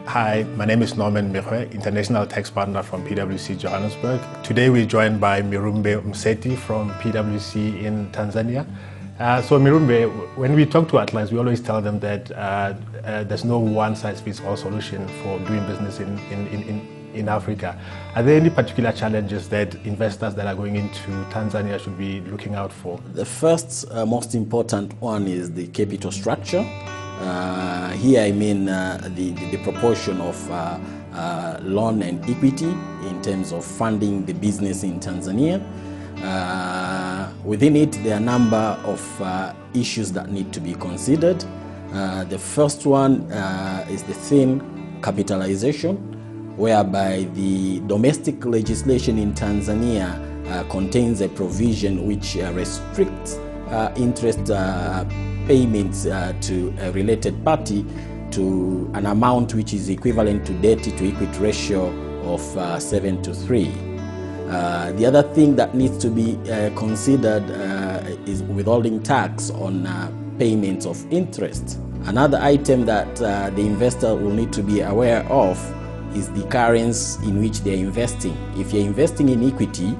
Hi, my name is Norman Mirwe, International Tax Partner from PwC Johannesburg. Today we're joined by Mirumbe Mseti from PwC in Tanzania. So Mirumbe, when we talk to our clients, we always tell them that there's no one-size-fits-all solution for doing business in Africa. Are there any particular challenges that investors that are going into Tanzania should be looking out for? The first most important one is the capital structure. Here I mean the proportion of loan and equity in terms of funding the business in Tanzania. Within it, there are a number of issues that need to be considered. The first one is the thin capitalization, whereby the domestic legislation in Tanzania contains a provision which restricts interest payments to a related party to an amount which is equivalent to debt to equity ratio of 7:3. The other thing that needs to be considered is withholding tax on payments of interest. Another item that the investor will need to be aware of is the currency in which they are investing. If you're investing in equity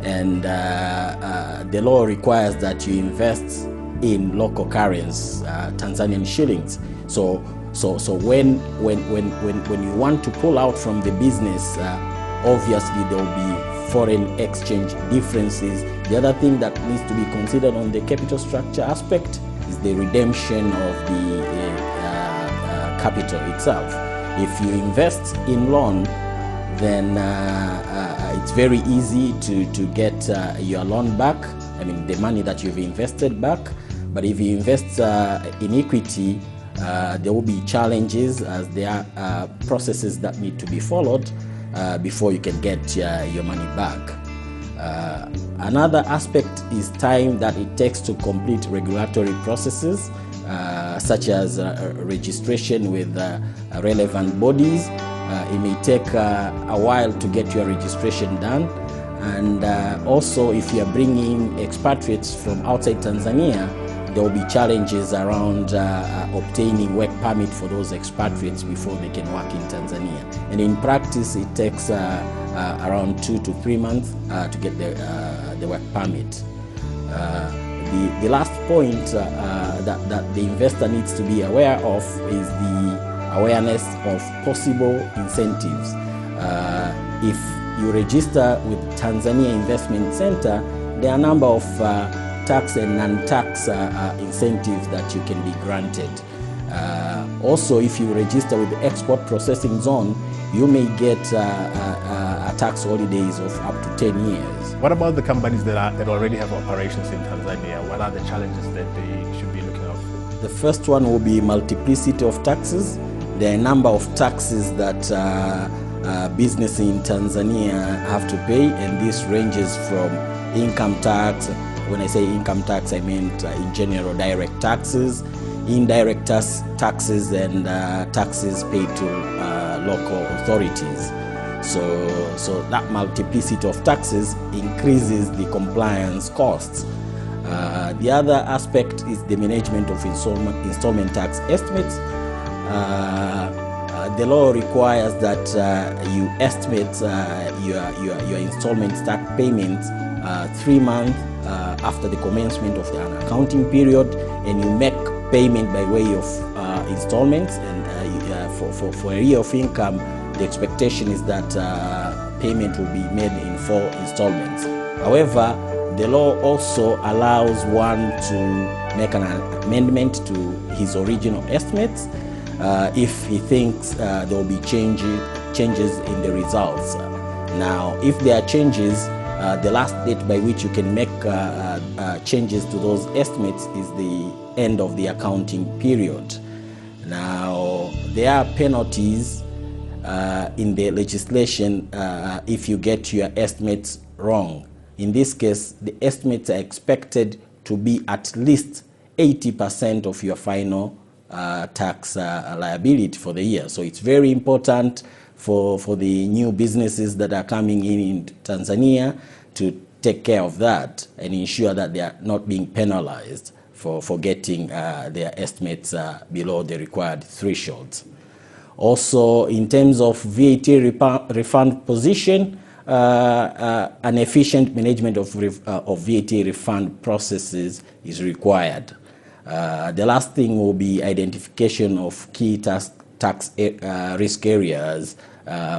and the law requires that you invest in local currency, Tanzanian shillings. So when you want to pull out from the business, obviously there will be foreign exchange differences. The other thing that needs to be considered on the capital structure aspect is the redemption of the capital itself. If you invest in loan, then it's very easy to get your loan back, I mean the money that you've invested back. But if you invest in equity, there will be challenges as there are processes that need to be followed before you can get your money back. Another aspect is time that it takes to complete regulatory processes, such as registration with relevant bodies. It may take a while to get your registration done. And also, if you are bringing expatriates from outside Tanzania, there will be challenges around obtaining work permit for those expatriates before they can work in Tanzania. And in practice, it takes around 2 to 3 months to get the work permit. The last point that the investor needs to be aware of is the awareness of possible incentives. If you register with Tanzania Investment Center, there are a number of tax and non-tax incentives that you can be granted. Also, if you register with the Export Processing Zone, you may get tax holidays of up to 10 years. What about the companies that already have operations in Tanzania? What are the challenges that they should be looking out for? The first one will be multiplicity of taxes. There are a number of taxes that business in Tanzania have to pay, and this ranges from income tax. When I say income tax, I mean in general direct taxes, indirect taxes, and taxes paid to local authorities. So that multiplicity of taxes increases the compliance costs. The other aspect is the management of installment tax estimates. The law requires that you estimate your installment tax payments 3 months after the commencement of an accounting period, and you make payment by way of installments. And for a year of income, the expectation is that payment will be made in 4 installments. However, the law also allows one to make an amendment to his original estimates if he thinks there will be changes in the results. Now, if there are changes, the last date by which you can make changes to those estimates is the end of the accounting period. Now, there are penalties in the legislation if you get your estimates wrong. in this case, the estimates are expected to be at least 80% of your final tax liability for the year. So it's very important for the new businesses that are coming in Tanzania to take care of that and ensure that they are not being penalized for getting their estimates below the required thresholds. Also, in terms of VAT refund position, an efficient management of VAT refund processes is required. The last thing will be identification of key tax risk areas,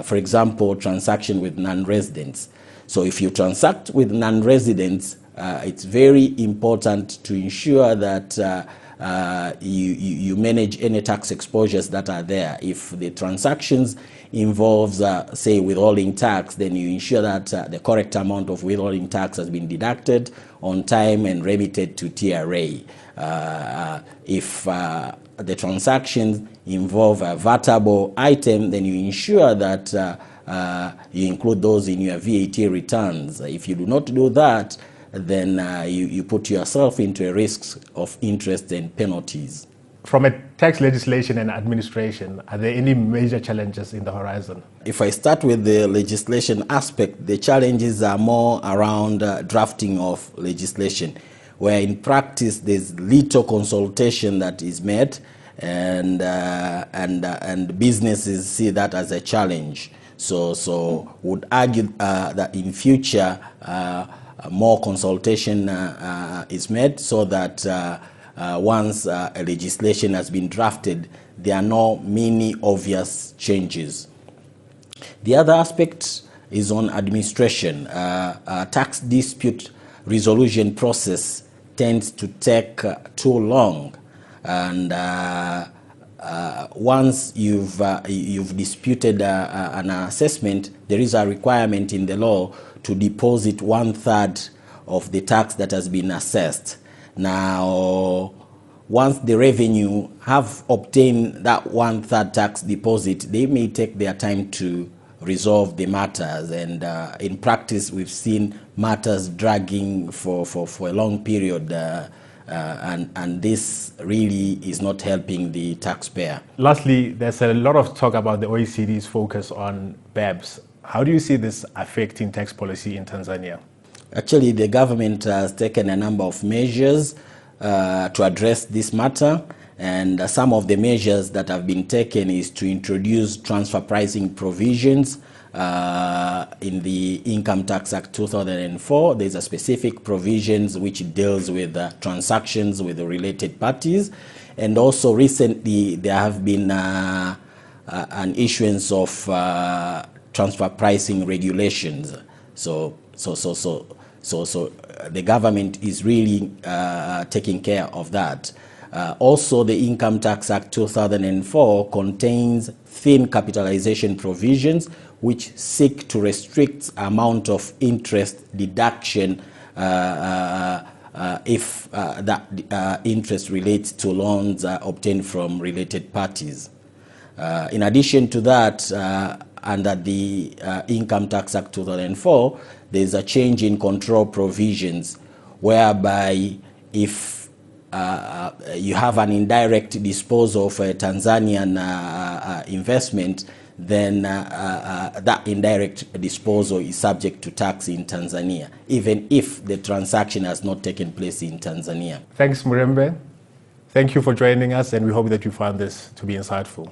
for example, transaction with non-residents. So if you transact with non-residents, it's very important to ensure that you manage any tax exposures that are there. If the transactions involves, say, withholding tax, then you ensure that the correct amount of withholding tax has been deducted on time and remitted to TRA. If the transactions involve a VATable item, then you ensure that you include those in your VAT returns. If you do not do that, then you put yourself into a risk of interest and penalties. From a tax legislation and administration, are there any major challenges in the horizon? If I start with the legislation aspect, the challenges are more around drafting of legislation, where in practice there's little consultation that is made, and businesses see that as a challenge. So would argue that in future more consultation is made, so that once a legislation has been drafted, there are no many obvious changes. The other aspect is on administration. Tax dispute resolution process tends to take too long, and once you've disputed an assessment, there is a requirement in the law to deposit 1/3 of the tax that has been assessed. Now, once the revenue have obtained that 1/3 tax deposit, they may take their time to resolve the matters, and in practice we've seen matters dragging for a long period, and this really is not helping the taxpayer. Lastly, there's a lot of talk about the OECD's focus on BEPS. How do you see this affecting tax policy in Tanzania? Actually, the government has taken a number of measures to address this matter, and some of the measures that have been taken is to introduce transfer pricing provisions. In the Income Tax Act 2004, there's a specific provisions which deals with transactions with the related parties, and also recently there have been an issuance of transfer pricing regulations. So the government is really taking care of that. Also, the Income Tax Act 2004 contains thin capitalization provisions which seek to restrict amount of interest deduction if that interest relates to loans obtained from related parties. In addition to that, under the Income Tax Act 2004, there's a change in control provisions, whereby if you have an indirect disposal of a Tanzanian investment, then that indirect disposal is subject to tax in Tanzania, even if the transaction has not taken place in Tanzania. Thanks, Murembe. Thank you for joining us, and we hope that you found this to be insightful.